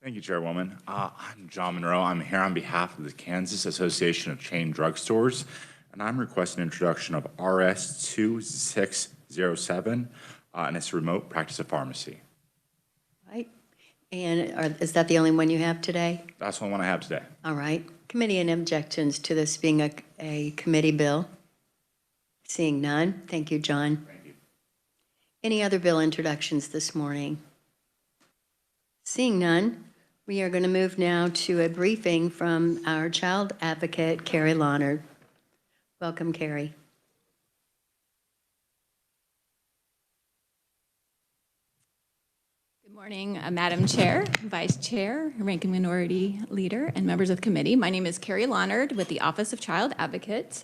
Thank you, Chairwoman. I'm John Monroe. I'm here on behalf of the Kansas Association of Chain Drugstores, and I'm requesting introduction of RS 2607, and it's remote practice of pharmacy. Right. And is that the only one you have today? That's the one I have today. All right. Committee and objections to this being a committee bill? Seeing none. Thank you, John. Thank you. Any other bill introductions this morning? Seeing none, we are going to move now to a briefing from our child advocate, Carrie Leonard. Welcome, Carrie. Good morning, Madam Chair, Vice Chair, Ranking Minority Leader, and members of the committee. My name is Carrie Leonard with the Office of Child Advocate,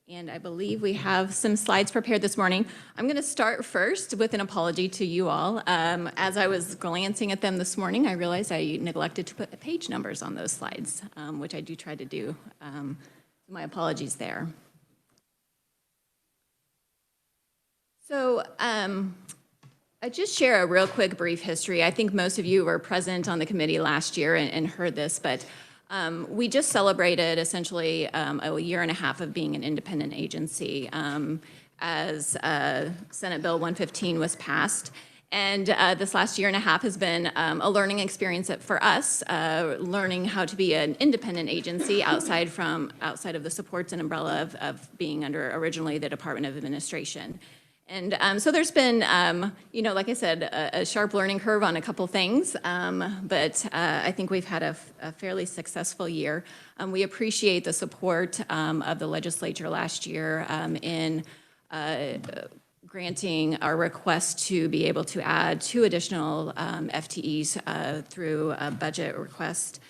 and I believe we have some slides prepared this morning. I'm going to start first with an apology to you all. As I was glancing at them this morning, I realized I neglected to put the page numbers on those slides, which I do try to do. My apologies there. So, I just share a real quick brief history. I think most of you were present on the committee last year and heard this, but we just celebrated essentially a year and a half of being an independent agency as Senate Bill 115 was passed. And this last year and a half has been a learning experience for us, learning how to be an independent agency outside of the supports and umbrella of being under originally the Department of Administration. And so there's been, like I said, a sharp learning curve on a couple things, but I think we've had a fairly successful year. We appreciate the support of the legislature last year in granting our request to be able to add 2 additional FTEs through a budget request.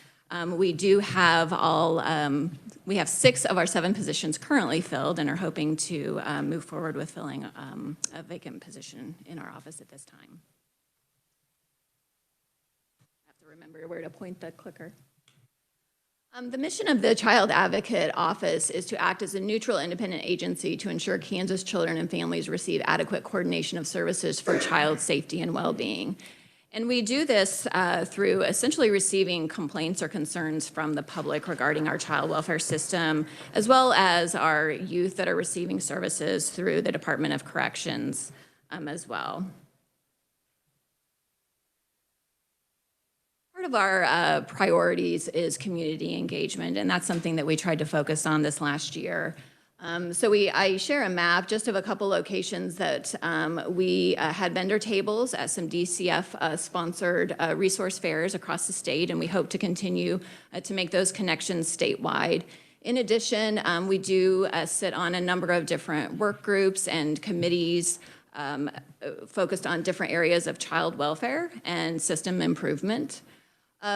We do have we have 6 of our 7 positions currently filled and are hoping to move forward with filling a vacant position in our office at this time. I have to remember where to point the clicker. The mission of the Child Advocate Office is to act as a neutral, independent agency to ensure Kansas children and families receive adequate coordination of services for child safety and well-being. And we do this through essentially receiving complaints or concerns from the public regarding our child welfare system, as well as our youth that are receiving services through the Department of Corrections as well. Part of our priorities is community engagement, and that's something that we tried to focus on this last year. I share a map just of a couple locations that we had vendor tables at some DCF sponsored resource fairs across the state, and we hope to continue to make those connections statewide. In addition, we do sit on a number of different work groups and committees focused on different areas of child welfare and system improvement.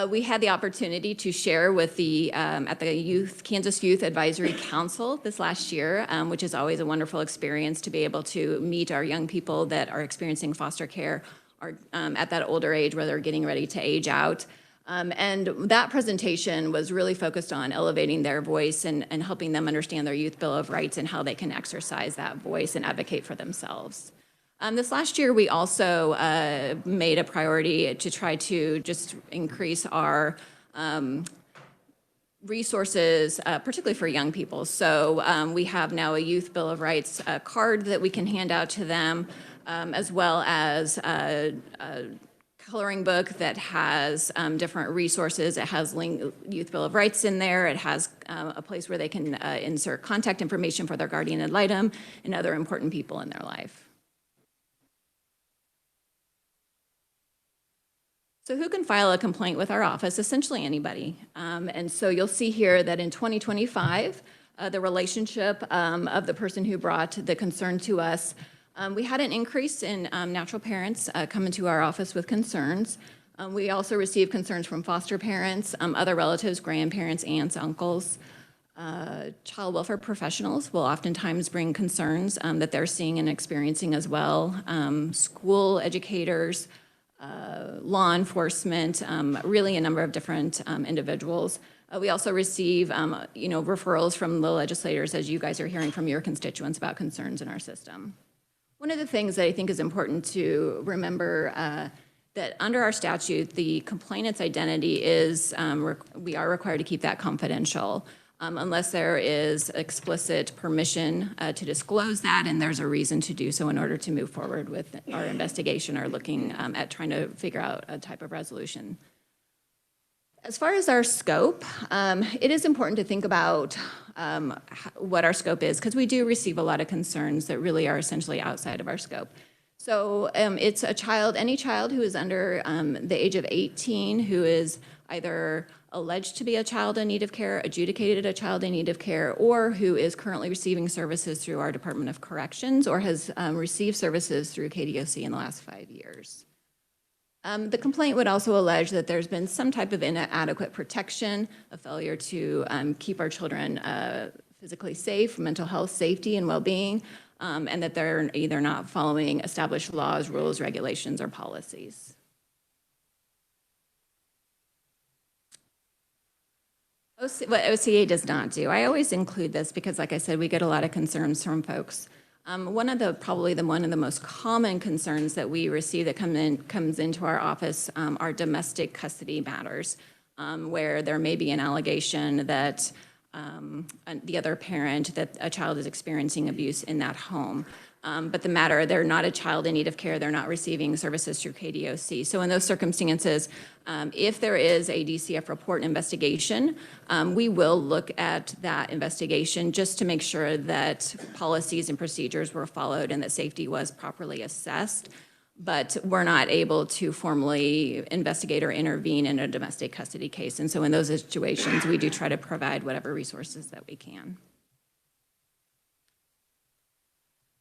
We had the opportunity to share with at the Kansas Youth Advisory Council this last year, which is always a wonderful experience to be able to meet our young people that are experiencing foster care or at that older age where they're getting ready to age out. And that presentation was really focused on elevating their voice and helping them understand their Youth Bill of Rights and how they can exercise that voice and advocate for themselves. This last year, we also made a priority to try to just increase our resources, particularly for young people. So we have now a Youth Bill of Rights card that we can hand out to them, as well as a coloring book that has different resources. It has Youth Bill of Rights in there. It has a place where they can insert contact information for their guardian ad litem and other important people in their life. So who can file a complaint with our office? Essentially anybody. And so you'll see here that in 2025, the relationship of the person who brought the concern to us, we had an increase in natural parents coming to our office with concerns. We also received concerns from foster parents, other relatives, grandparents, aunts, uncles. Child welfare professionals will oftentimes bring concerns that they're seeing and experiencing as well. School educators, law enforcement, really a number of different individuals. We also receive, referrals from the legislators as you guys are hearing from your constituents about concerns in our system. One of the things that I think is important to remember that under our statute, the complainant's identity is, we are required to keep that confidential unless there is explicit permission to disclose that, and there's a reason to do so in order to move forward with our investigation or looking at trying to figure out a type of resolution. As far as our scope, it is important to think about what our scope is, because we do receive a lot of concerns that really are essentially outside of our scope. So it's a child, any child who is under the age of 18 who is either alleged to be a child in need of care, adjudicated a child in need of care, or who is currently receiving services through our Department of Corrections or has received services through KDOC in the last 5 years. The complaint would also allege that there's been some type of inadequate protection, a failure to keep our children physically safe, mental health, safety, and well-being, and that they're either not following established laws, rules, regulations, or policies. What OCA does not do, I always include this because, like I said, we get a lot of concerns from folks. One of the most common concerns that we receive that comes into our office are domestic custody matters, where there may be an allegation that the other parent, that a child is experiencing abuse in that home. But they're not a child in need of care, they're not receiving services through KDOC. So in those circumstances, if there is a DCF report investigation, we will look at that investigation just to make sure that policies and procedures were followed and that safety was properly assessed. But we're not able to formally investigate or intervene in a domestic custody case. And so in those situations, we do try to provide whatever resources that we can.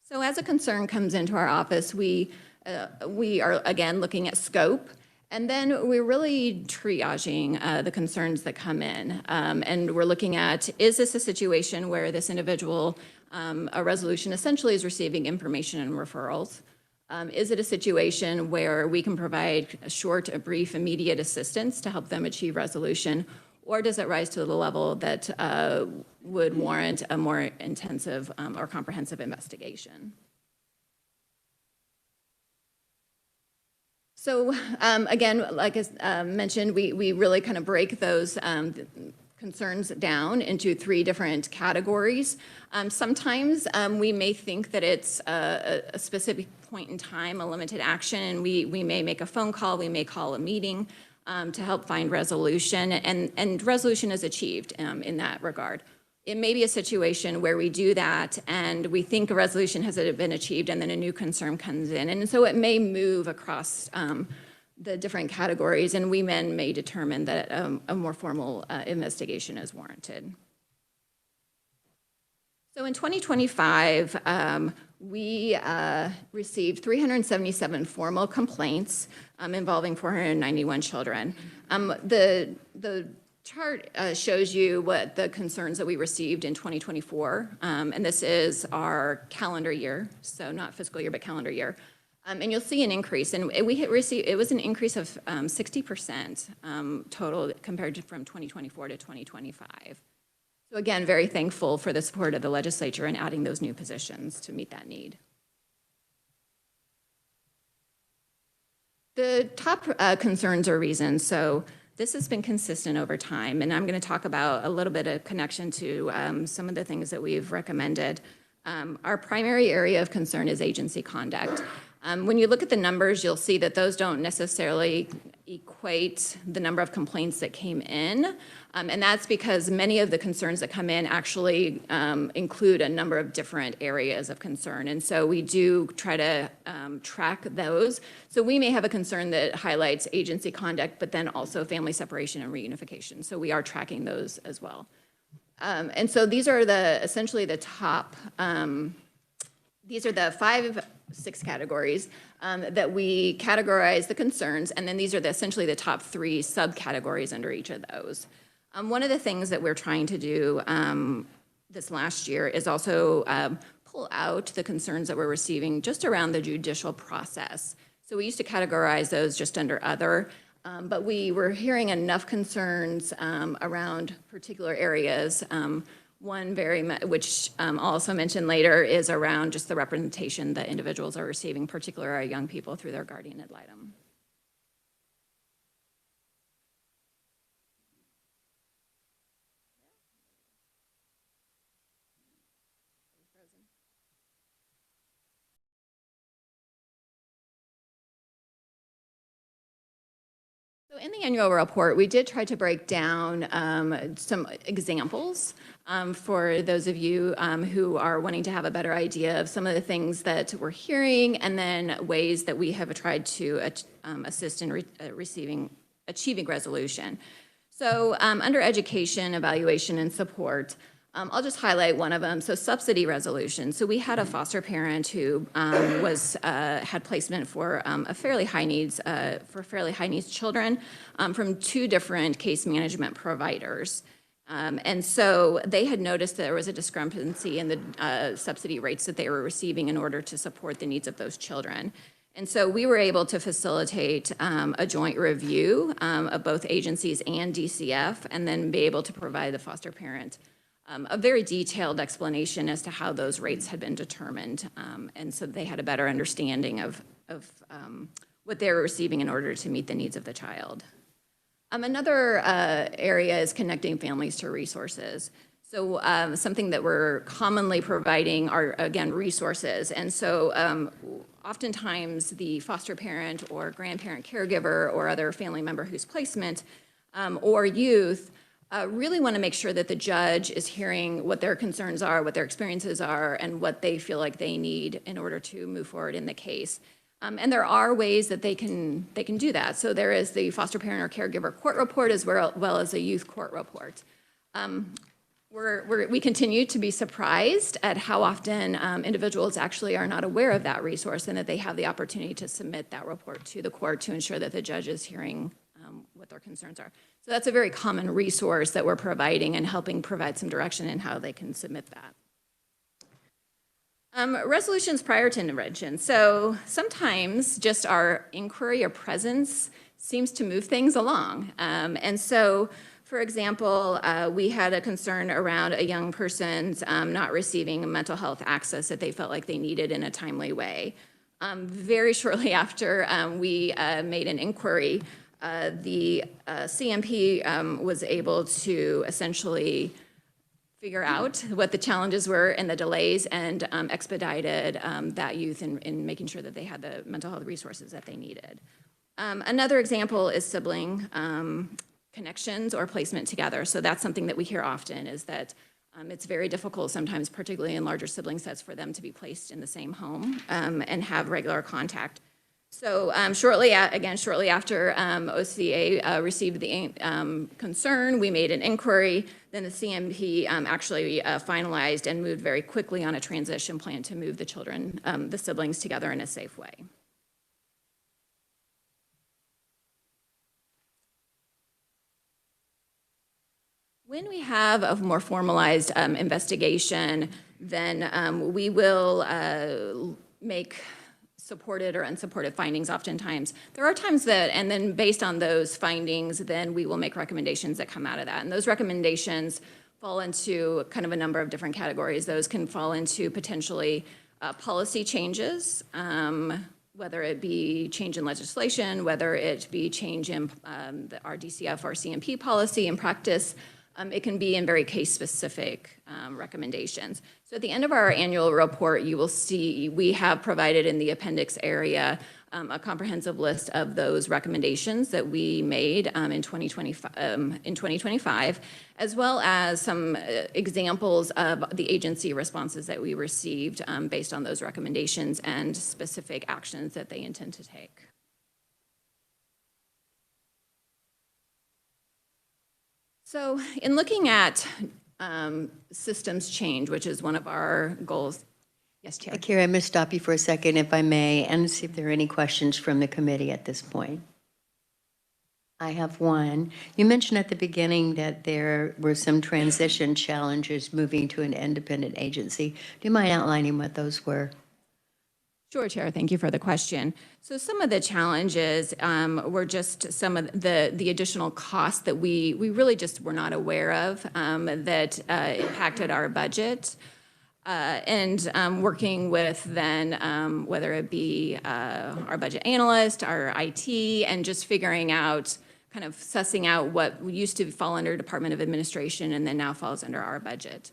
So as a concern comes into our office, we are, again, looking at scope, and then we're really triaging the concerns that come in. And we're looking at, is this a situation where this individual, a resolution essentially is receiving information and referrals? Is it a situation where we can provide a short, a brief, immediate assistance to help them achieve resolution? Or does it rise to the level that would warrant a more intensive or comprehensive investigation? So again, like I mentioned, we really kind of break those concerns down into 3 different categories. Sometimes we may think that it's a specific point in time, a limited action, and we may make a phone call, we may call a meeting to help find resolution, and resolution is achieved in that regard. It may be a situation where we do that and we think a resolution has been achieved and then a new concern comes in. And so it may move across the different categories, and we then may determine that a more formal investigation is warranted. So in 2025, we received 377 formal complaints involving 491 children. The chart shows you what the concerns that we received in 2024, and this is our calendar year, so not fiscal year, but calendar year. And you'll see an increase, and it was an increase of 60% total compared to from 2024 to 2025. So again, very thankful for the support of the legislature in adding those new positions to meet that need. The top concerns or reasons, so this has been consistent over time, and I'm going to talk about a little bit of connection to some of the things that we've recommended. Our primary area of concern is agency conduct. When you look at the numbers, you'll see that those don't necessarily equate the number of complaints that came in, and that's because many of the concerns that come in actually include a number of different areas of concern, and so we do try to track those. So we may have a concern that highlights agency conduct, but then also family separation and reunification, so we are tracking those as well. And so these are essentially the top, these are the 6 categories that we categorize the concerns, and then these are essentially the top 3 subcategories under each of those. One of the things that we're trying to do this last year is also pull out the concerns that we're receiving just around the judicial process. So we used to categorize those just under other, but we were hearing enough concerns around particular areas. One which I'll also mention later is around just the representation that individuals are receiving, particularly our young people, through their guardian ad litem. So in the annual report, we did try to break down some examples for those of you who are wanting to have a better idea of some of the things that we're hearing, and then ways that we have tried to assist in achieving resolution. So under education, evaluation, and support, I'll just highlight one of them. So subsidy resolution. So we had a foster parent who had placement for fairly high needs children from 2 different case management providers. And so they had noticed that there was a discrepancy in the subsidy rates that they were receiving in order to support the needs of those children. And so we were able to facilitate a joint review of both agencies and DCF, and then be able to provide the foster parent a very detailed explanation as to how those rates had been determined. And so they had a better understanding of what they were receiving in order to meet the needs of the child. Another area is connecting families to resources. So something that we're commonly providing are, again, resources. And so oftentimes the foster parent or grandparent caregiver or other family member whose placement or youth really want to make sure that the judge is hearing what their concerns are, what their experiences are, and what they feel like they need in order to move forward in the case. And there are ways that they can do that. So there is the foster parent or caregiver court report as well as a youth court report. We continue to be surprised at how often individuals actually are not aware of that resource, and that they have the opportunity to submit that report to the court to ensure that the judge is hearing what their concerns are. So that's a very common resource that we're providing and helping provide some direction in how they can submit that. Resolutions prior to intervention. So sometimes just our inquiry or presence seems to move things along. And so, for example, we had a concern around a young person's not receiving mental health access that they felt like they needed in a timely way. Very shortly after we made an inquiry, the CMP was able to essentially figure out what the challenges were and the delays, and expedited that youth in making sure that they had the mental health resources that they needed. Another example is sibling connections or placement together. So that's something that we hear often, is that it's very difficult sometimes, particularly in larger sibling sets, for them to be placed in the same home and have regular contact. So shortly after OCA received the concern, we made an inquiry. Then the CMP actually finalized and moved very quickly on a transition plan to move the children, the siblings, together in a safe way. When we have a more formalized investigation, then we will make supported or unsupported findings oftentimes. There are times that, and then based on those findings, then we will make recommendations that come out of that. And those recommendations fall into kind of a number of different categories. Those can fall into potentially policy changes, whether it be change in legislation, whether it be change in our DCF or CMP policy and practice. It can be in very case-specific recommendations. So at the end of our annual report, you will see we have provided in the appendix area a comprehensive list of those recommendations that we made in 2025, as well as some examples of the agency responses that we received based on those recommendations and specific actions that they intend to take. So in looking at systems change, which is one of our goals. Yes, Chair. Carrie, I'm going to stop you for a second, if I may, and see if there are any questions from the committee at this point. I have one. You mentioned at the beginning that there were some transition challenges moving to an independent agency. Do you mind outlining what those were? Sure, Chair. Thank you for the question. So some of the challenges were just some of the additional costs that we really just were not aware of that impacted our budget. And working with then, whether it be our budget analyst, our IT, and just figuring out, kind of sussing out what used to fall under Department of Administration and then now falls under our budget.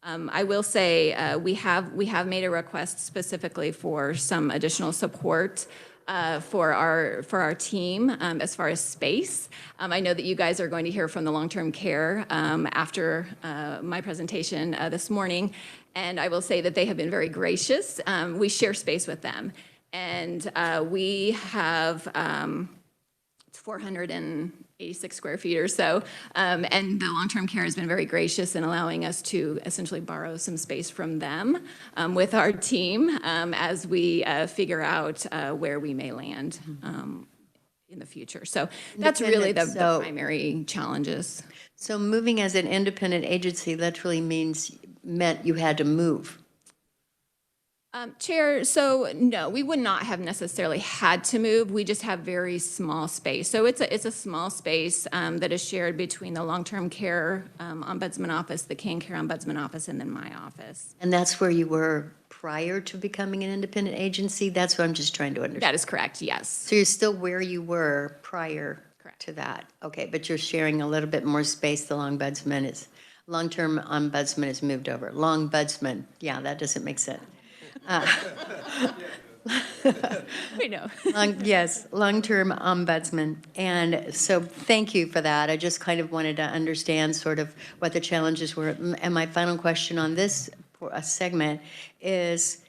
I will say we have made a request specifically for some additional support for our team as far as space. I know that you guys are going to hear from the long-term care after my presentation this morning, and I will say that they have been very gracious. We share space with them, and we have 486 square feet or so, and the long-term care has been very gracious in allowing us to essentially borrow some space from them with our team as we figure out where we may land in the future. So that's really the primary challenges. So moving as an independent agency, that really meant you had to move. Chair, so no, we would not have necessarily had to move. We just have very small space. So it's a small space that is shared between the long-term care ombudsman office, the cane care ombudsman office, and then my office. And that's where you were prior to becoming an independent agency? That's what I'm just trying to understand. That is correct, yes. So you're still where you were prior to that? Okay, but you're sharing a little bit more space. The long-term ombudsman has moved over. Longbudsman, yeah, that doesn't make sense. We know. Yes, long-term ombudsman. And so thank you for that. I just kind of wanted to understand sort of what the challenges were. And my final question on this segment is,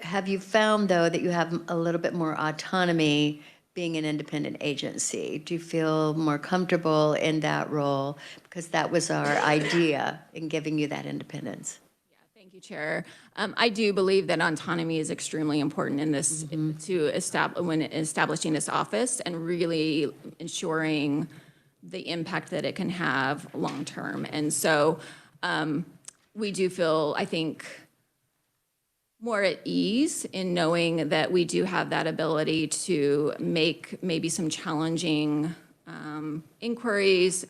have you found, though, that you have a little bit more autonomy being an independent agency? Do you feel more comfortable in that role? Because that was our idea in giving you that independence. Thank you, Chair. I do believe that autonomy is extremely important in this when establishing this office and really ensuring the impact that it can have long term. And so we do feel, I think, more at ease in knowing that we do have that ability to make maybe some challenging inquiries.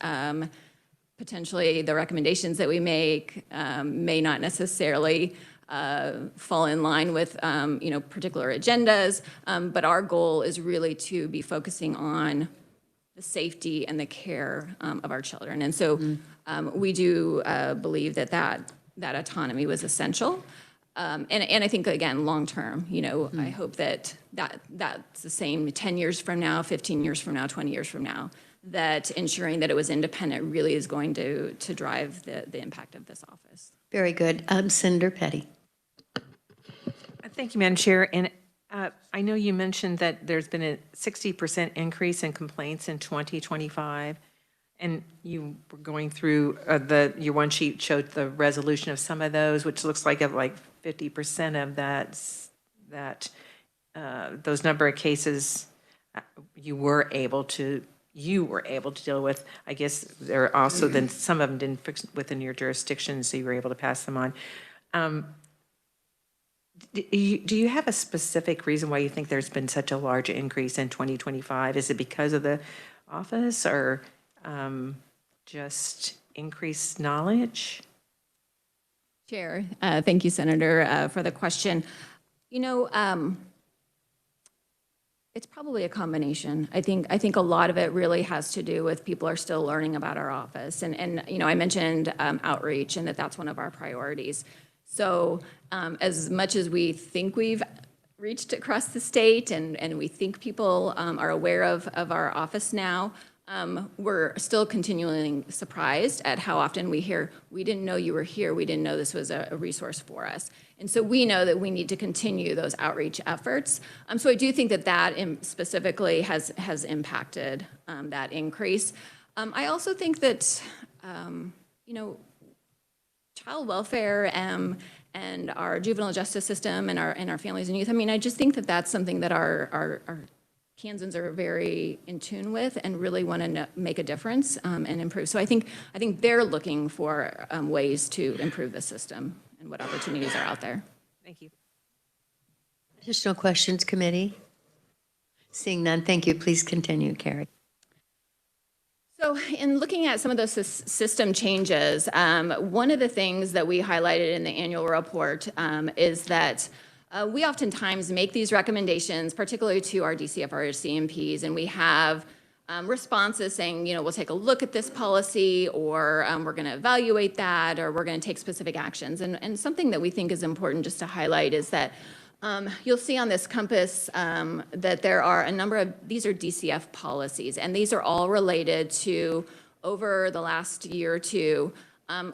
Potentially the recommendations that we make may not necessarily fall in line with particular agendas, but our goal is really to be focusing on the safety and the care of our children. And so we do believe that autonomy was essential. And I think, again, long term, I hope that's the same 10 years from now, 15 years from now, 20 years from now, that ensuring that it was independent really is going to drive the impact of this office. Very good. Senator Petty. Thank you, Madam Chair. And I know you mentioned that there's been a 60% increase in complaints in 2025. And you were going through your one sheet showed the resolution of some of those, which looks like 50% of those number of cases you were able to deal with. I guess there are also then some of them didn't fix within your jurisdiction, so you were able to pass them on. Do you have a specific reason why you think there's been such a large increase in 2025? Is it because of the office or just increased knowledge? Chair, thank you, Senator, for the question. It's probably a combination. I think a lot of it really has to do with people are still learning about our office. And I mentioned outreach and that's one of our priorities. So as much as we think we've reached across the state and we think people are aware of our office now, we're still continually surprised at how often we hear, we didn't know you were here, we didn't know this was a resource for us. And so we know that we need to continue those outreach efforts. So I do think that specifically has impacted that increase. I also think that, child welfare and our juvenile justice system and our families and youth, I just think that that's something that our Kansans are very in tune with and really want to make a difference and improve. So I think they're looking for ways to improve the system and what opportunities are out there. Thank you. Additional questions, committee? Seeing none, thank you. Please continue, Carrie. So in looking at some of those system changes, one of the things that we highlighted in the annual report is that we oftentimes make these recommendations, particularly to our DCFR CMPs, and we have responses saying, we'll take a look at this policy, or we're going to evaluate that, or we're going to take specific actions. And something that we think is important just to highlight is that You'll see on this compass that there are a number of, these are DCF policies, and these are all related to, over the last year or two,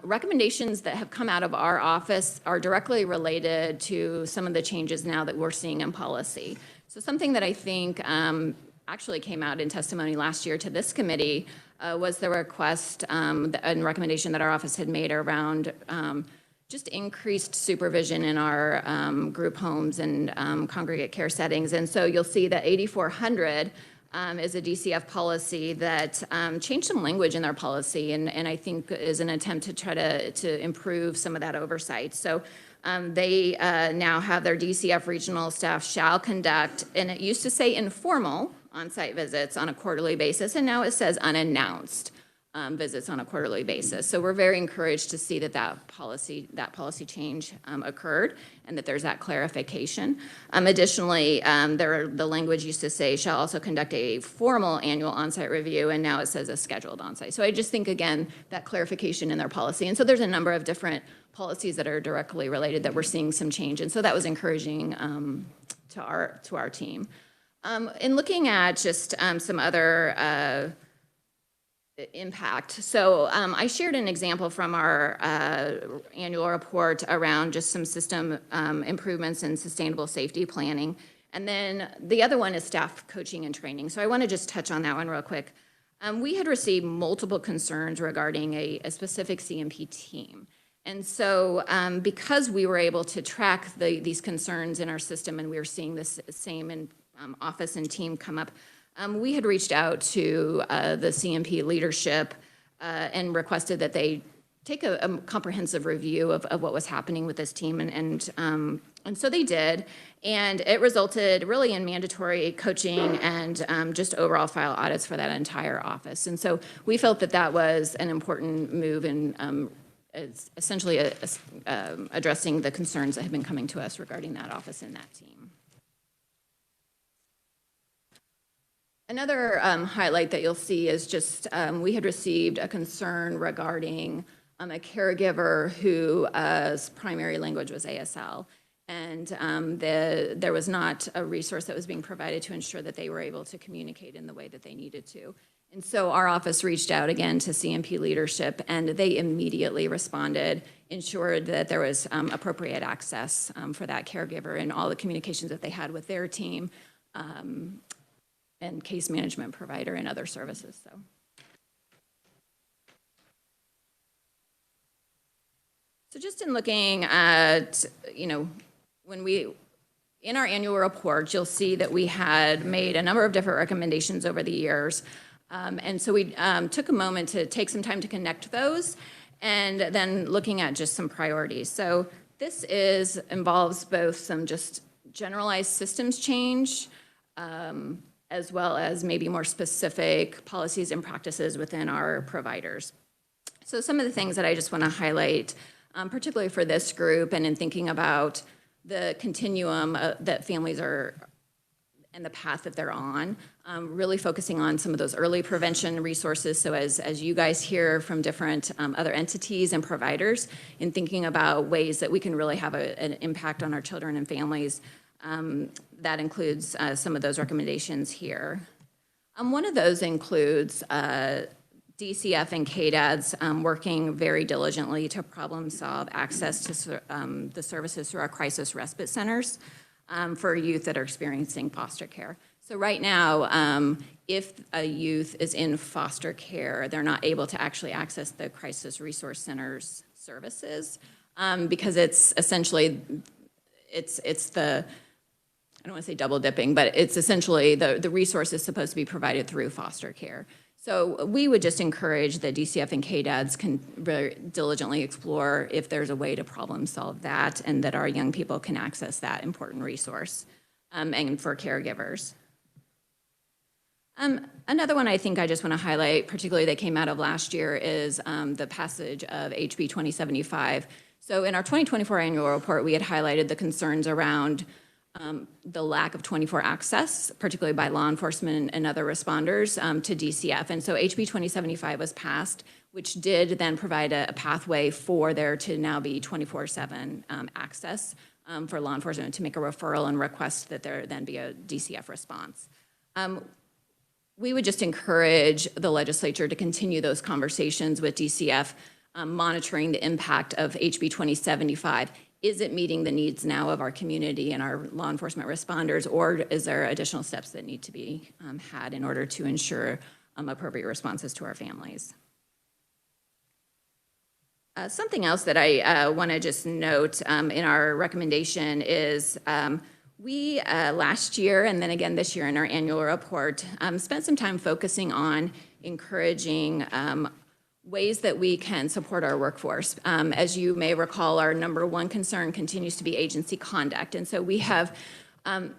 recommendations that have come out of our office are directly related to some of the changes now that we're seeing in policy. So something that I think actually came out in testimony last year to this committee was the request and recommendation that our office had made around just increased supervision in our group homes and congregate care settings. And so you'll see that 8400 is a DCF policy that changed some language in their policy, and I think is an attempt to try to improve some of that oversight. So they now have their DCF regional staff shall conduct, and it used to say informal on-site visits on a quarterly basis, and now it says unannounced visits on a quarterly basis. So we're very encouraged to see that policy change occurred, and that there's that clarification. Additionally, the language used to say shall also conduct a formal annual on-site review, and now it says a scheduled on-site. So I just think, again, that clarification in their policy. And so there's a number of different policies that are directly related that we're seeing some change, and so that was encouraging to our team. In looking at just some other impact. So I shared an example from our annual report around just some system improvements in sustainable safety planning. And then the other one is staff coaching and training. So I want to just touch on that one real quick. We had received multiple concerns regarding a specific CMP team. And so because we were able to track these concerns in our system, and we were seeing this same in office and team come up, we had reached out to the CMP leadership and requested that they take a comprehensive review of what was happening with this team, and so they did, and it resulted really in mandatory coaching and just overall file audits for that entire office. And so we felt that was an important move in essentially addressing the concerns that have been coming to us regarding that office and that team. Another highlight that you'll see is just we had received a concern regarding a caregiver whose primary language was ASL, and there was not a resource that was being provided to ensure that they were able to communicate in the way that they needed to. And so our office reached out again to CMP leadership, and they immediately responded, ensured that there was appropriate access for that caregiver and all the communications that they had with their team, and case management provider and other services. So just in looking at, in our annual report, you'll see that we had made a number of different recommendations over the years. And so we took a moment to take some time to connect those, and then looking at just some priorities. So this involves both some just generalized systems change, as well as maybe more specific policies and practices within our providers. So some of the things that I just want to highlight, particularly for this group and in thinking about the continuum that families are and the path that they're on, really focusing on some of those early prevention resources. So as you guys hear from different other entities and providers in thinking about ways that we can really have an impact on our children and families, that includes some of those recommendations here. One of those includes DCF and KDADs working very diligently to problem solve access to the services through our crisis respite centers for youth that are experiencing foster care. So right now, if a youth is in foster care, they're not able to actually access the crisis resource center's services because it's essentially, it's the, I don't want to say double dipping, but it's essentially the resource is supposed to be provided through foster care. So we would just encourage that DCF and KDADs can very diligently explore if there's a way to problem solve that and that our young people can access that important resource and for caregivers. Another one I think I just want to highlight, particularly that came out of last year, is the passage of HB 2075. So in our 2024 annual report, we had highlighted the concerns around the lack of 24 access, particularly by law enforcement and other responders to DCF. And so HB 2075 was passed, which did then provide a pathway for there to now be 24/7 access for law enforcement to make a referral and request that there then be a DCF response. We would just encourage the legislature to continue those conversations with DCF, monitoring the impact of HB 2075. Is it meeting the needs now of our community and our law enforcement responders, or is there additional steps that need to be had in order to ensure appropriate responses to our families? Something else that I want to just note in our recommendation is we last year and then again this year in our annual report spent some time focusing on encouraging ways that we can support our workforce. As you may recall, our number one concern continues to be agency conduct. And so we have,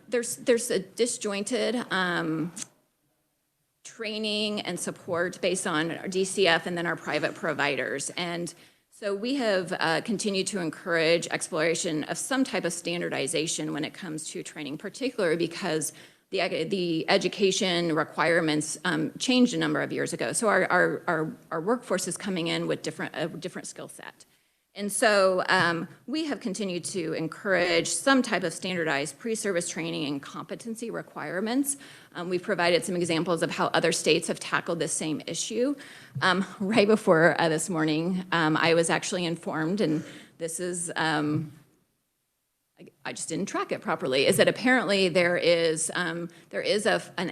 there's a disjointed training and support based on our DCF and then our private providers. And so we have continued to encourage exploration of some type of standardization when it comes to training, particularly because the education requirements changed a number of years ago. So our workforce is coming in with a different skill set. And so we have continued to encourage some type of standardized pre-service training and competency requirements. We've provided some examples of how other states have tackled this same issue. Right before this morning, I was actually informed, and this is, I just didn't track it properly, is that apparently there is an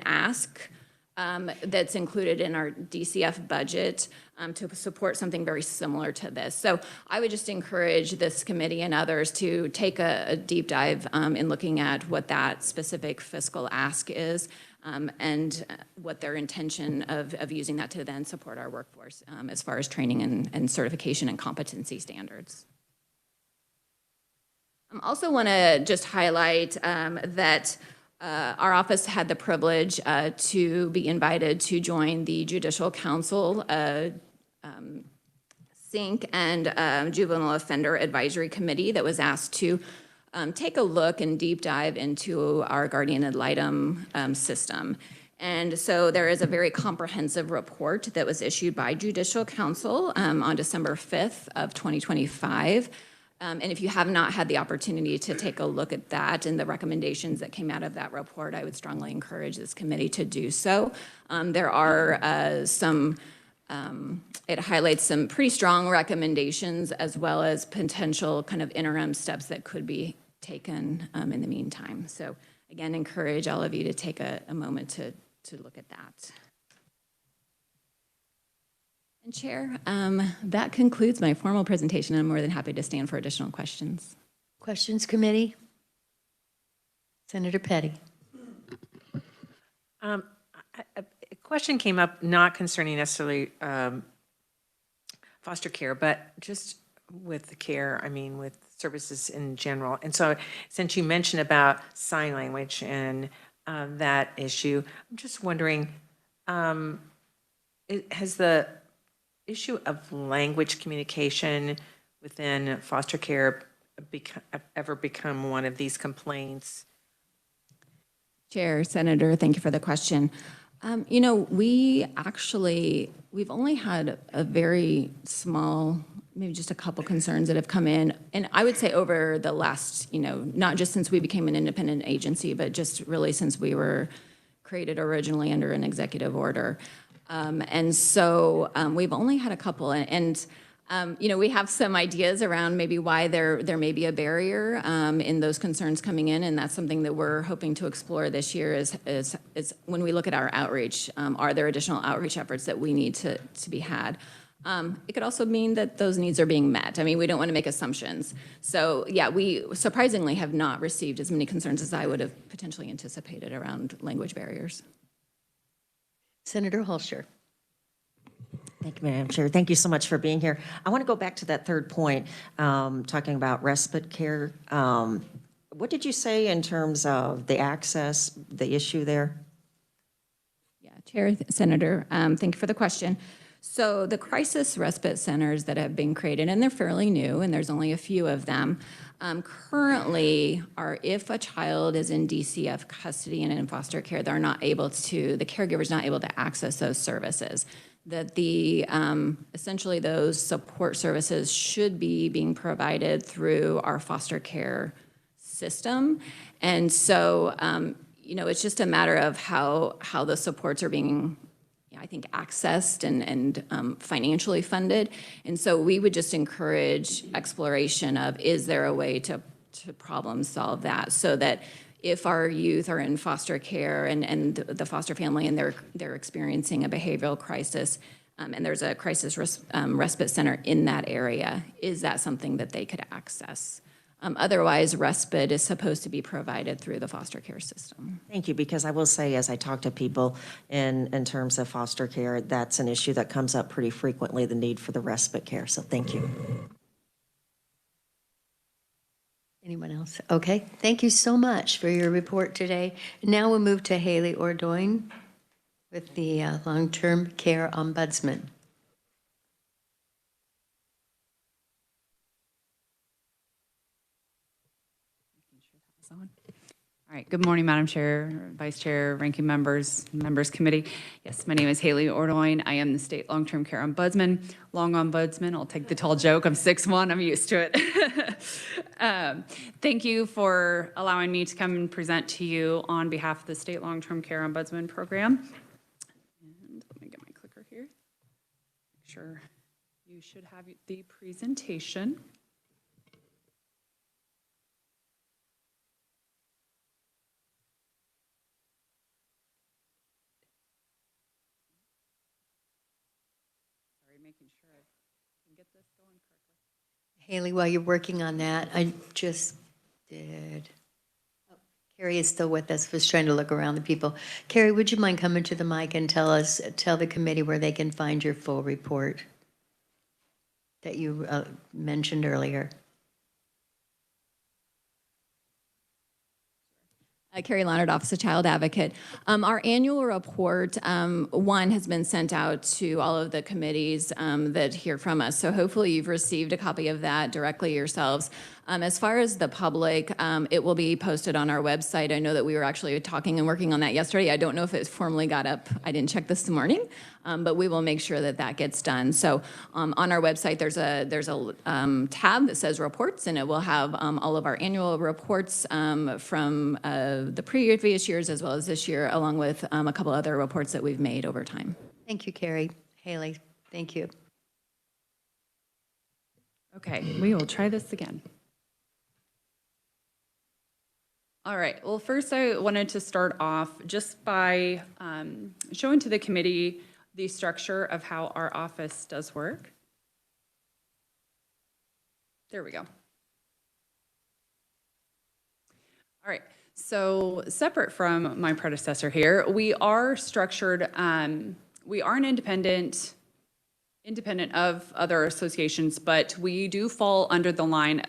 ask that's included in our DCF budget to support something very similar to this. So I would just encourage this committee and others to take a deep dive in looking at what that specific fiscal ask is and what their intention of using that to then support our workforce as far as training and certification and competency standards. I also want to just highlight that our office had the privilege to be invited to join the Judicial Council SYNC and Juvenile Offender Advisory Committee that was asked to take a look and deep dive into our guardian ad litem system. And so there is a very comprehensive report that was issued by Judicial Council on December 5th of 2025. And if you have not had the opportunity to take a look at that and the recommendations that came out of that report, I would strongly encourage this committee to do so. There are it highlights some pretty strong recommendations as well as potential kind of interim steps that could be taken in the meantime. So again, encourage all of you to take a moment to look at that. And Chair, that concludes my formal presentation. I'm more than happy to stand for additional questions. Questions, committee? Senator Petty. A question came up not concerning necessarily foster care, but just with the care, I mean, with services in general. And so since you mentioned about sign language and that issue, I'm just wondering, has the issue of language communication within foster care ever become one of these complaints? Chair, Senator, thank you for the question. You know, we've only had a very small, maybe just a couple concerns that have come in. And I would say over the last, not just since we became an independent agency, but just really since we were created originally under an executive order. And so we've only had a couple, and we have some ideas around maybe why there may be a barrier in those concerns coming in, and that's something that we're hoping to explore this year is when we look at our outreach, are there additional outreach efforts that we need to be had? It could also mean that those needs are being met. I mean, we don't want to make assumptions. So yeah, we surprisingly have not received as many concerns as I would have potentially anticipated around language barriers. Senator Holscher. Thank you, Madam Chair. Thank you so much for being here. I want to go back to that third point, talking about respite care. What did you say in terms of the access, the issue there? Yeah, Chair, Senator, thank you for the question. So the crisis respite centers that have been created, and they're fairly new, and there's only a few of them, currently are if a child is in DCF custody and in foster care, the caregiver's not able to access those services. That essentially those support services should be being provided through our foster care system. And so, you know, it's just a matter of how the supports are being, I think, accessed and financially funded. And so we would just encourage exploration of, is there a way to problem solve that, so that if our youth are in foster care and the foster family and they're experiencing a behavioral crisis, and there's a crisis respite center in that area, is that something that they could access? Otherwise, respite is supposed to be provided through the foster care system. Thank you, because I will say, as I talk to people in terms of foster care, that's an issue that comes up pretty frequently, the need for the respite care. So thank you. Anyone else? Okay, thank you so much for your report today. Now we'll move to Haley Ordoin with the Long-Term Care Ombudsman. All right, good morning, Madam Chair, Vice Chair, Ranking Members, Members Committee. Yes, my name is Haley Ordoin. I am the State Long-Term Care Ombudsman, Long Ombudsman. I'll take the tall joke. I'm 6'1", I'm used to it. Thank you for allowing me to come and present to you on behalf of the State Long-Term Care Ombudsman Program. And let me get my clicker here. Make sure you should have the presentation. Making sure I can get this going correctly. Haley, while you're working on that, I just did. Oh, Carrie is still with us, was trying to look around the people. Carrie, would you mind coming to the mic and tell the committee where they can find your full report that you mentioned earlier? Carrie Leonard, Office of Child Advocate. Our annual report, one, has been sent out to all of the committees that hear from us. So hopefully you've received a copy of that directly yourselves. As far as the public, it will be posted on our website. I know that we were actually talking and working on that yesterday. I don't know if it formally got up. I didn't check this morning, but we will make sure that that gets done. So on our website, there's a tab that says reports, and it will have all of our annual reports from the previous years as well as this year, along with a couple other reports that we've made over time. Thank you, Carrie. Haley, thank you. Okay, we will try this again. All right, well, first I wanted to start off just by showing to the committee the structure of how our office does work. There we go. All right, so separate from my predecessor here, we are structured, we aren't independent of other associations, but we do fall under the line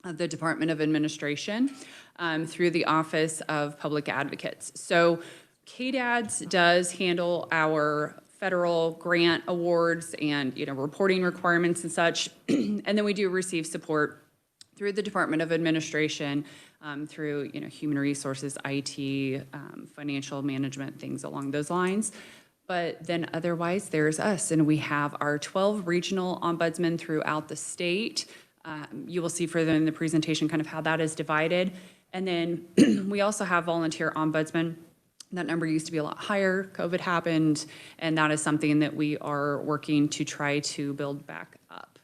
of the Department of Administration through the Office of Public Advocates. So KDADS does handle our federal grant awards and reporting requirements and such, and then we do receive support through the Department of Administration through human resources, IT, financial management, things along those lines. But then otherwise, there's us, and we have our 12 regional ombudsmen throughout the state. You will see further in the presentation kind of how that is divided. And then we also have volunteer ombudsmen. That number used to be a lot higher. COVID happened, and that is something that we are working to try to build back up.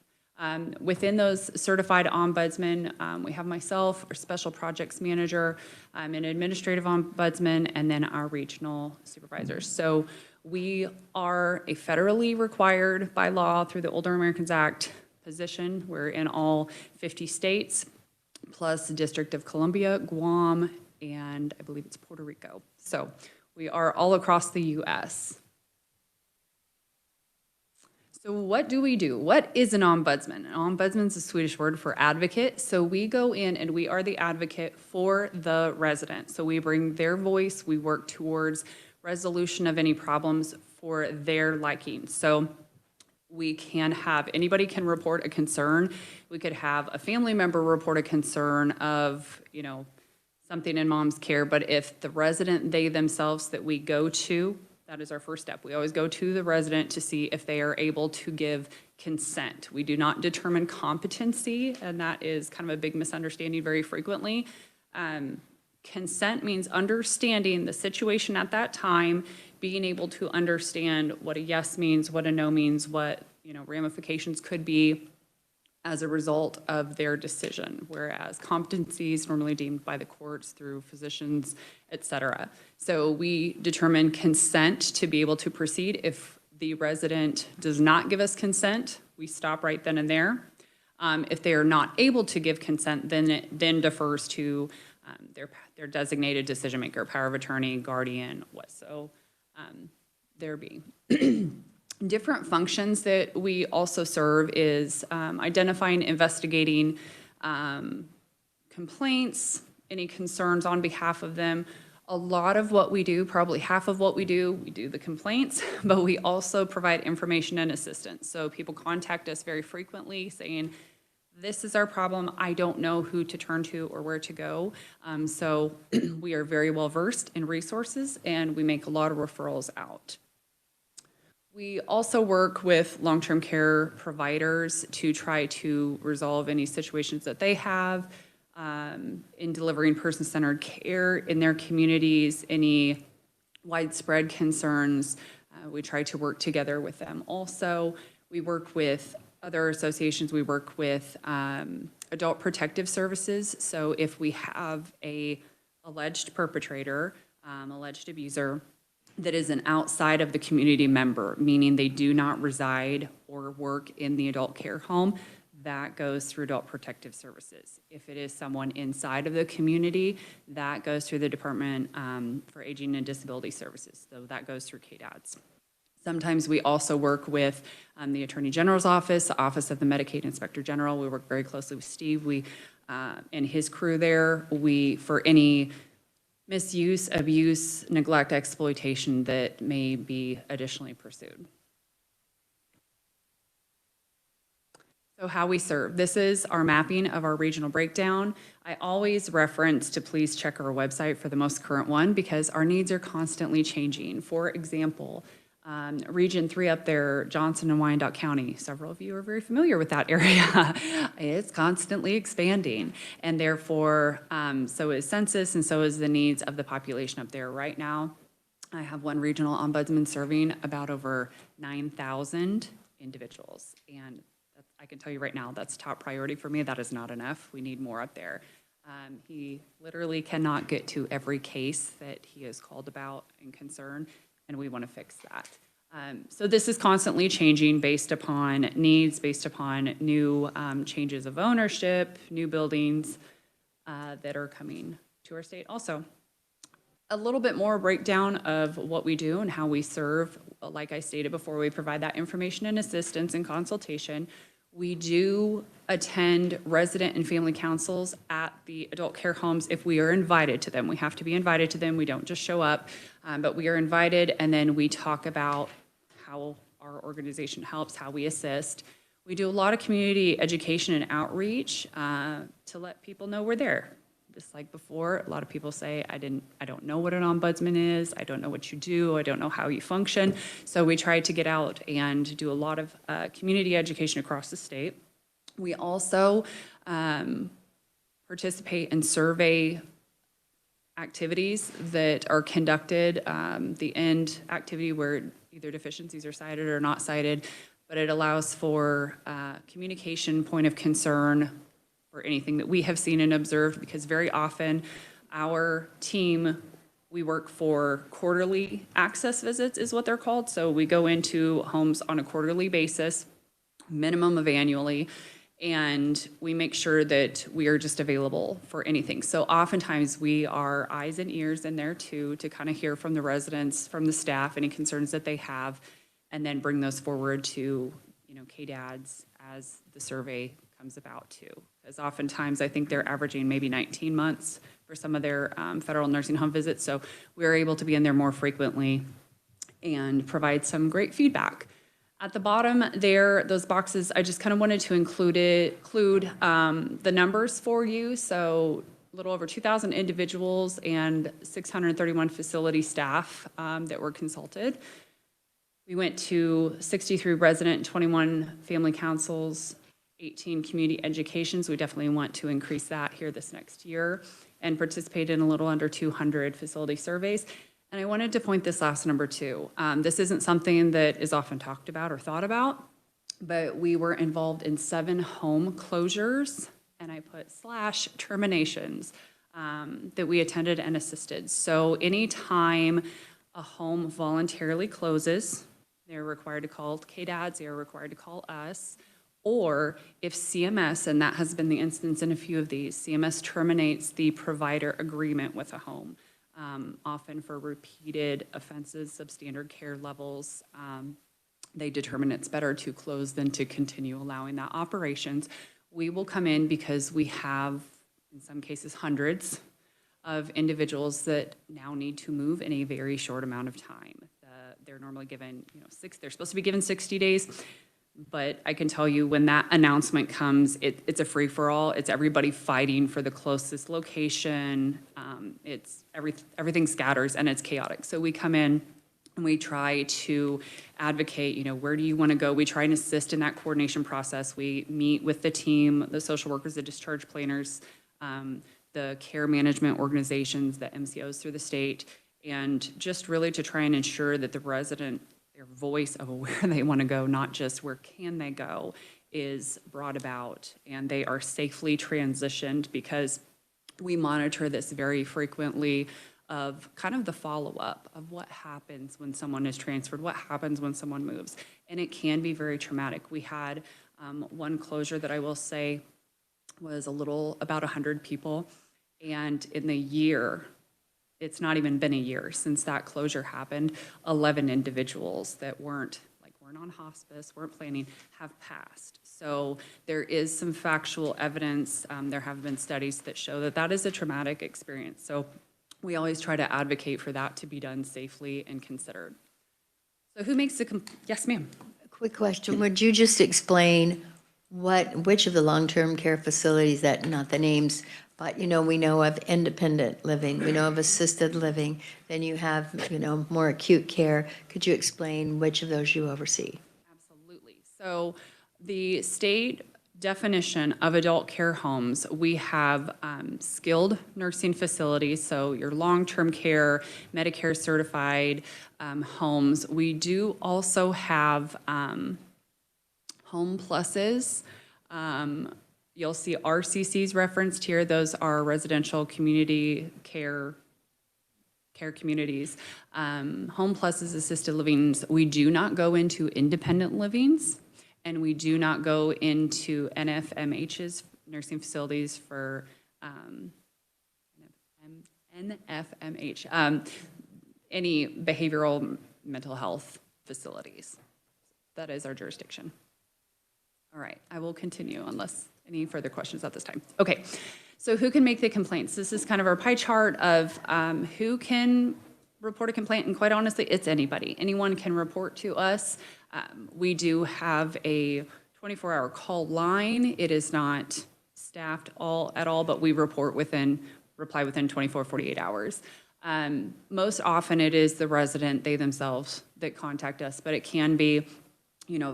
Within those certified ombudsmen, we have myself, our special projects manager, an administrative ombudsman, and then our regional supervisors. So we are a federally required by law through the Older Americans Act position. We're in all 50 states, plus the District of Columbia, Guam, and I believe it's Puerto Rico. So we are all across the U.S. So what do we do? What is an ombudsman? An ombudsman is a Swedish word for advocate. So we go in and we are the advocate for the resident. So we bring their voice. We work towards resolution of any problems for their liking. So we can have, anybody can report a concern. We could have a family member report a concern of, something in mom's care, but if the resident, they themselves that we go to, that is our first step. We always go to the resident to see if they are able to give consent. We do not determine competency, and that is kind of a big misunderstanding very frequently. Consent means understanding the situation at that time, being able to understand what a yes means, what a no means, what, ramifications could be as a result of their decision, whereas competency is normally deemed by the courts through physicians, et cetera. So we determine consent to be able to proceed. If the resident does not give us consent, we stop right then and there. If they are not able to give consent, then it then defers to their designated decision maker, power of attorney, guardian, what so there be. Different functions that we also serve is identifying, investigating complaints, any concerns on behalf of them. A lot of what we do, probably half of what we do the complaints, but we also provide information and assistance. So people contact us very frequently saying, this is our problem, I don't know who to turn to or where to go. So we are very well versed in resources and we make a lot of referrals out. We also work with long-term care providers to try to resolve any situations that they have in delivering person-centered care in their communities, any widespread concerns. We try to work together with them. Also, we work with other associations. We work with adult protective services. So if we have a alleged perpetrator, alleged abuser, that is an outside of the community member, meaning they do not reside or work in the adult care home, that goes through Adult Protective Services. If it is someone inside of the community, that goes through the Department for Aging and Disability Services. So that goes through KDADS. Sometimes we also work with the Attorney General's office, the Office of the Medicaid Inspector General. We work very closely with Steve and his crew there. For any misuse, abuse, neglect, exploitation that may be additionally pursued. So how we serve. This is our mapping of our regional breakdown. I always reference to please check our website for the most current one because our needs are constantly changing. For example, Region 3 up there, Johnson and Wyandotte County. Several of you are very familiar with that area. It's constantly expanding. And therefore, so is census and so is the needs of the population up there. Right now, I have one regional ombudsman serving about over 9,000 individuals. And I can tell you right now, that's top priority for me. That is not enough. We need more up there. He literally cannot get to every case that he is called about and concerned, and we want to fix that. So this is constantly changing based upon needs, based upon new changes of ownership, new buildings that are coming to our state also. A little bit more breakdown of what we do and how we serve. Like I stated before, we provide that information and assistance and consultation. We do attend resident and family councils at the adult care homes if we are invited to them. We have to be invited to them. We don't just show up, but we are invited, and then we talk about how our organization helps, how we assist. We do a lot of community education and outreach to let people know we're there. Just like before, a lot of people say, I don't know what an ombudsman is, I don't know what you do, I don't know how you function. So we try to get out and do a lot of community education across the state. We also participate in survey activities that are conducted, the end activity where either deficiencies are cited or not cited, but it allows for communication, point of concern, or anything that we have seen and observed, because very often our team, we work for quarterly access visits is what they're called. So we go into homes on a quarterly basis, minimum of annually, and we make sure that we are just available for anything. So oftentimes we are eyes and ears in there too, to kind of hear from the residents, from the staff, any concerns that they have, and then bring those forward to, KDADS as the survey comes about too. Because oftentimes I think they're averaging maybe 19 months for some of their federal nursing home visits. So we're able to be in there more frequently and provide some great feedback. At the bottom there, those boxes, I just kind of wanted to include the numbers for you. So a little over 2,000 individuals and 631 facility staff that were consulted. We went to 63 resident and 21 family councils, 18 community educations. We definitely want to increase that here this next year. and participated in a little under 200 facility surveys. And I wanted to point this last number too. This isn't something that is often talked about or thought about, but we were involved in 7 home closures, and I put / terminations that we attended and assisted. So anytime a home voluntarily closes, they're required to call KDADS, they are required to call us, or if CMS, and that has been the instance in a few of these, CMS terminates the provider agreement with a home, often for repeated offenses, substandard care levels. They determine it's better to close than to continue allowing that operations. We will come in because we have, in some cases, hundreds of individuals that now need to move in a very short amount of time. They're normally given, they're supposed to be given 60 days, but I can tell you when that announcement comes, it's a free-for-all. It's everybody fighting for the closest location. It's everything scatters and it's chaotic. So we come in and we try to advocate, where do you want to go? We try and assist in that coordination process. We meet with the team, the social workers, the discharge planners, the care management organizations, the MCOs through the state, and just really to try and ensure that the resident, their voice of where they want to go, not just where can they go, is brought about and they are safely transitioned, because we monitor this very frequently of kind of the follow-up of what happens when someone is transferred, what happens when someone moves. And it can be very traumatic. We had one closure that I will say was about 100 people. And in the year, it's not even been a year since that closure happened, 11 individuals that weren't on hospice, weren't planning, have passed. So there is some factual evidence. There have been studies that show that that is a traumatic experience. So we always try to advocate for that to be done safely and considered. So who makes the, yes, ma'am. Quick question, would you just explain which of the long-term care facilities, that, not the names, but, we know of independent living, we know of assisted living, then you have, more acute care. Could you explain which of those you oversee? Absolutely. So the state definition of adult care homes, we have skilled nursing facilities, so your long-term care, Medicare certified homes. We do also have home pluses. You'll see RCCs referenced here. Those are residential community care communities. Home pluses, assisted livings. We do not go into independent livings, and we do not go into NFMHs, nursing facilities for NFMH, any behavioral mental health facilities. That is our jurisdiction. All right, I will continue unless any further questions at this time. Okay, so who can make the complaints? This is kind of our pie chart of who can report a complaint, and quite honestly, it's anybody. Anyone can report to us. We do have a 24-hour call line. It is not staffed at all, but we reply within 24, 48 hours. Most often it is the resident, they themselves, that contact us, but it can be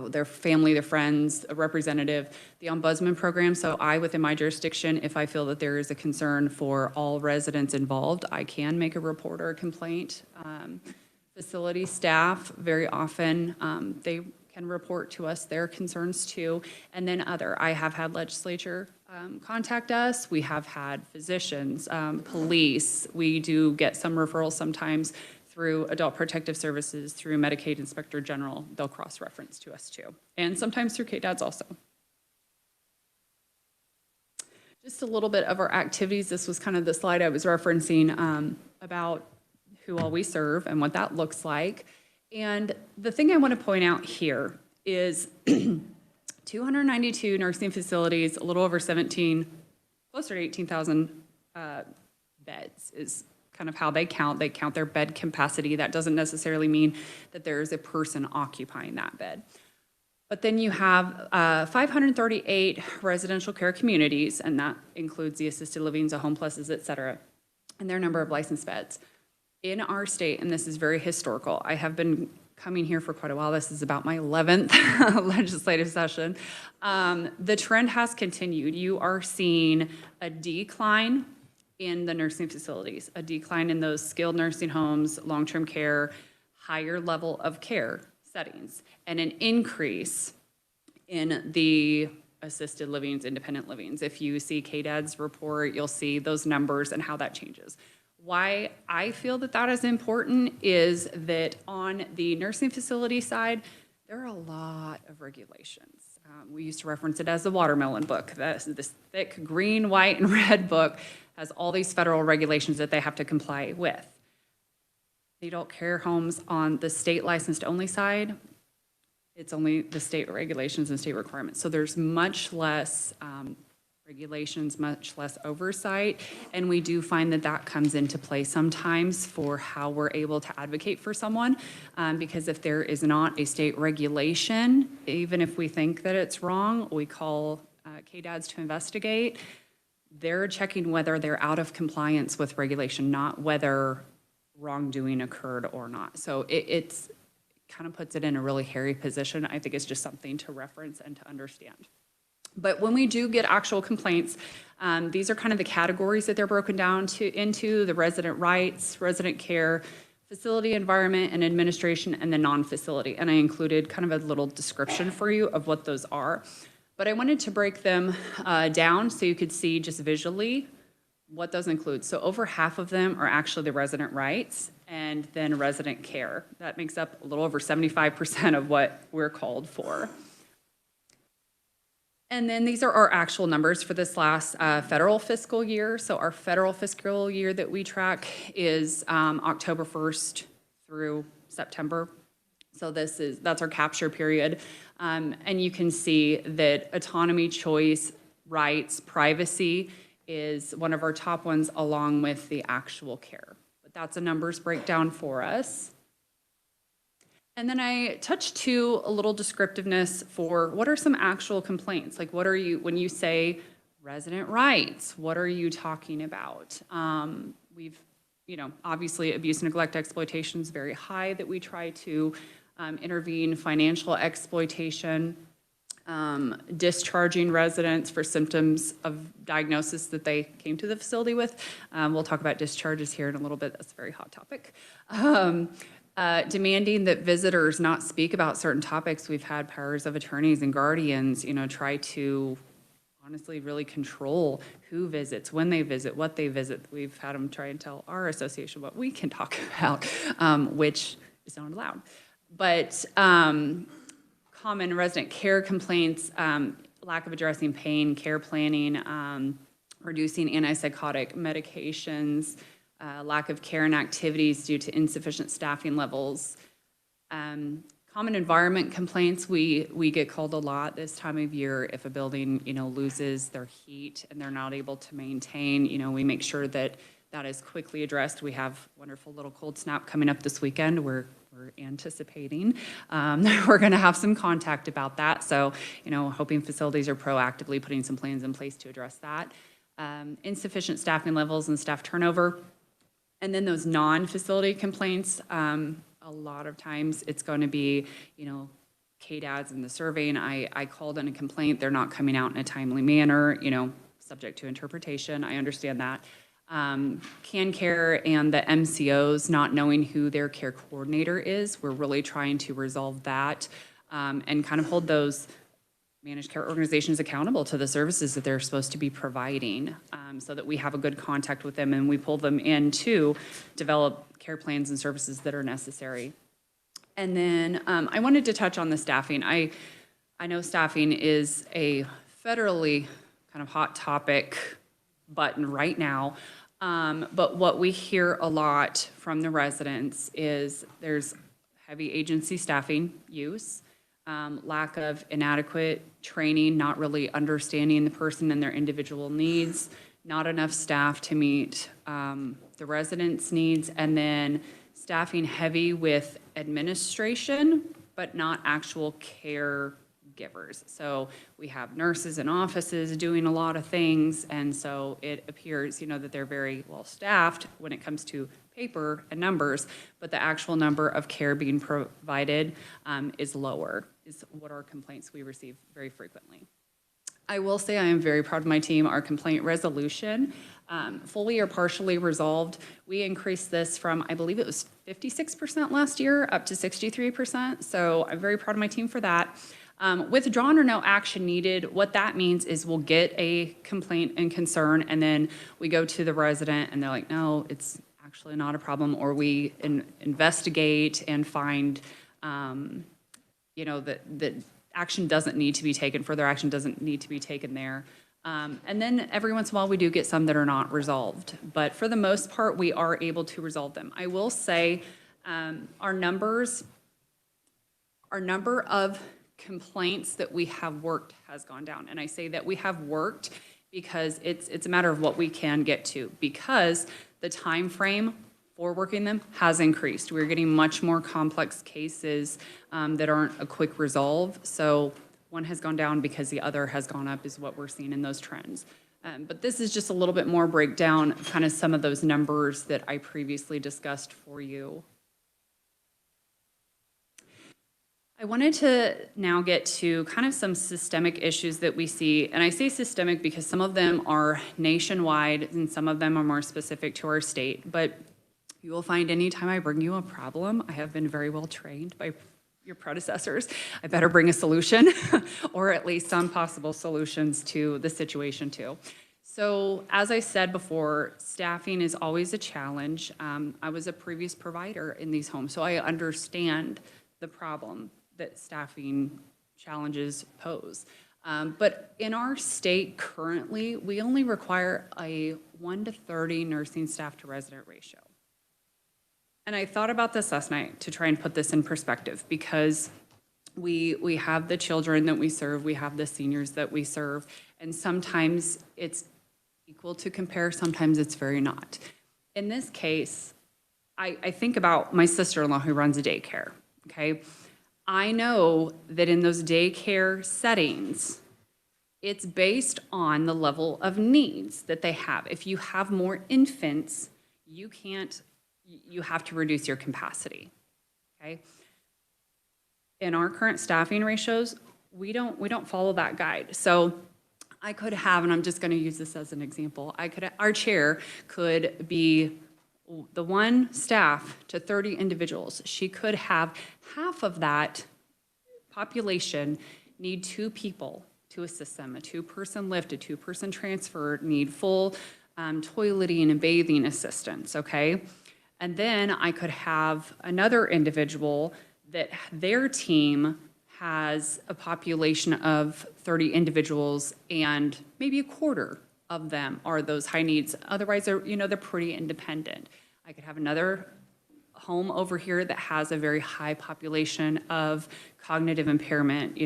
their family, their friends, a representative, the ombudsman program. So within my jurisdiction, if I feel that there is a concern for all residents involved, I can make a report or a complaint. Facility staff, very often, they can report to us their concerns too. And then I have had legislature contact us. We have had physicians, police. We do get some referrals sometimes through Adult Protective Services, through Medicaid Inspector General. They'll cross-reference to us too. And sometimes through KDADS also. Just a little bit of our activities. This was kind of the slide I was referencing about who all we serve and what that looks like. And the thing I want to point out here is 292 nursing facilities, a little over 17, closer to 18,000 beds is kind of how they count. They count their bed capacity. That doesn't necessarily mean that there is a person occupying that bed. But then you have 538 residential care communities, and that includes the assisted livings, the home pluses, et cetera, and their number of licensed beds. In our state, and this is very historical, I have been coming here for quite a while. This is about my 11th legislative session. The trend has continued. You are seeing a decline in the nursing facilities, a decline in those skilled nursing homes, long-term care, higher level of care settings, and an increase in the assisted livings, independent livings. If you see KDAD's report, you'll see those numbers and how that changes. Why I feel that that is important is that on the nursing facility side, there are a lot of regulations. We used to reference it as the watermelon book. That's this thick green, white, and red book has all these federal regulations that they have to comply with. The adult care homes on the state licensed only side, it's only the state regulations and state requirements. So there's much less regulations, much less oversight, and we do find that that comes into play sometimes for how we're able to advocate for someone, because if there is not a state regulation, even if we think that it's wrong, we call KDADs to investigate. They're checking whether they're out of compliance with regulation, not whether wrongdoing occurred or not. So it's kind of puts it in a really hairy position. I think it's just something to reference and to understand. But when we do get actual complaints, these are kind of the categories that they're broken down into: the resident rights, resident care, facility environment and administration, and the non-facility. And I included kind of a little description for you of what those are. But I wanted to break them down so you could see just visually what those include. So over half of them are actually the resident rights and then resident care. That makes up a little over 75% of what we're called for. And then these are our actual numbers for this last federal fiscal year. So our federal fiscal year that we track is October 1st through September. So that's our capture period. And you can see that autonomy, choice, rights, privacy is one of our top ones, along with the actual care. But that's a numbers breakdown for us. And then I touched to a little descriptiveness for what are some actual complaints? Like, what are you, when you say resident rights, what are you talking about? We've, obviously abuse, neglect, exploitation is very high that we try to intervene. Financial exploitation, discharging residents for symptoms of diagnosis that they came to the facility with. We'll talk about discharges here in a little bit. That's a very hot topic. Demanding that visitors not speak about certain topics. We've had powers of attorneys and guardians, try to honestly really control who visits, when they visit, what they visit. We've had them try and tell our association what we can talk about, which is not allowed. But common resident care complaints, lack of addressing pain, care planning, reducing antipsychotic medications, lack of care and activities due to insufficient staffing levels. Common environment complaints, we get called a lot this time of year if a building, loses their heat and they're not able to maintain. We make sure that that is quickly addressed. We have wonderful little cold snap coming up this weekend. We're anticipating we're going to have some contact about that. So, hoping facilities are proactively putting some plans in place to address that. Insufficient staffing levels and staff turnover. And then those non-facility complaints, a lot of times it's going to be, KDADs in the survey, and I called in a complaint, they're not coming out in a timely manner, subject to interpretation. I understand that. Can Care and the MCOs not knowing who their care coordinator is. We're really trying to resolve that and kind of hold those managed care organizations accountable to the services that they're supposed to be providing, so that we have a good contact with them and we pull them in to develop care plans and services that are necessary. And then I wanted to touch on the staffing. I know staffing is a federally kind of hot topic button right now, but what we hear a lot from the residents is there's heavy agency staffing use, lack of inadequate training, not really understanding the person and their individual needs, not enough staff to meet the residents' needs, and then staffing heavy with administration, but not actual caregivers. So we have nurses in offices doing a lot of things, and so it appears, that they're very well staffed when it comes to paper and numbers, but the actual number of care being provided is lower, is what our complaints we receive very frequently. I will say I am very proud of my team. Our complaint resolution, fully or partially resolved. We increased this from, I believe it was 56% last year, up to 63%. So I'm very proud of my team for that. Withdrawn or no action needed, what that means is we'll get a complaint and concern, and then we go to the resident, and they're like, no, it's actually not a problem, or we investigate and find, that action doesn't need to be taken, further action doesn't need to be taken there. And then every once in a while, we do get some that are not resolved. But for the most part, we are able to resolve them. I will say our number of complaints that we have worked has gone down. And I say that we have worked because it's a matter of what we can get to, because the time frame for working them has increased. We're getting much more complex cases that aren't a quick resolve. So one has gone down because the other has gone up is what we're seeing in those trends. But this is just a little bit more breakdown, kind of some of those numbers that I previously discussed for you. I wanted to now get to kind of some systemic issues that we see. And I say systemic because some of them are nationwide and some of them are more specific to our state. But you will find anytime I bring you a problem, I have been very well trained by your predecessors. I better bring a solution or at least some possible solutions to the situation too. So as I said before, staffing is always a challenge. I was a previous provider in these homes, so I understand the problem that staffing challenges pose. But in our state currently, we only require a 1 to 30 nursing staff to resident ratio. And I thought about this last night to try and put this in perspective, because we have the children that we serve, we have the seniors that we serve, and sometimes it's equal to compare, sometimes it's very not. In this case, I think about my sister-in-law who runs a daycare, okay? I know that in those daycare settings, it's based on the level of needs that they have. If you have more infants, you have to reduce your capacity, okay? In our current staffing ratios, we don't follow that guide. So I could have, and I'm just gonna use this as an example, our chair could be the one staff to 30 individuals. She could have half of that population need 2 people to assist them, a 2-person lift, a 2-person transfer, need full toileting and bathing assistance, okay? And then I could have another individual that their team has a population of 30 individuals and maybe a quarter of them are those high needs. Otherwise, they're pretty independent. I could have another home over here that has a very high population of cognitive impairment,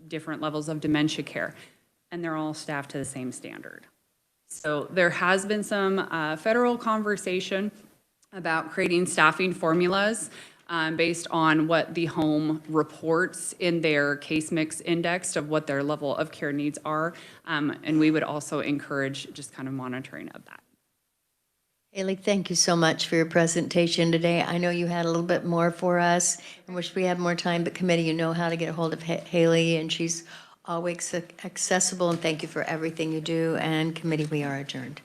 different levels of dementia care, and they're all staffed to the same standard. So there has been some federal conversation about creating staffing formulas based on what the home reports in their case mix index of what their level of care needs are. And we would also encourage just kind of monitoring of that. Haley, thank you so much for your presentation today. I know you had a little bit more for us. I wish we had more time, but committee, you know how to get a hold of Haley, and she's always accessible, and thank you for everything you do. And committee, we are adjourned.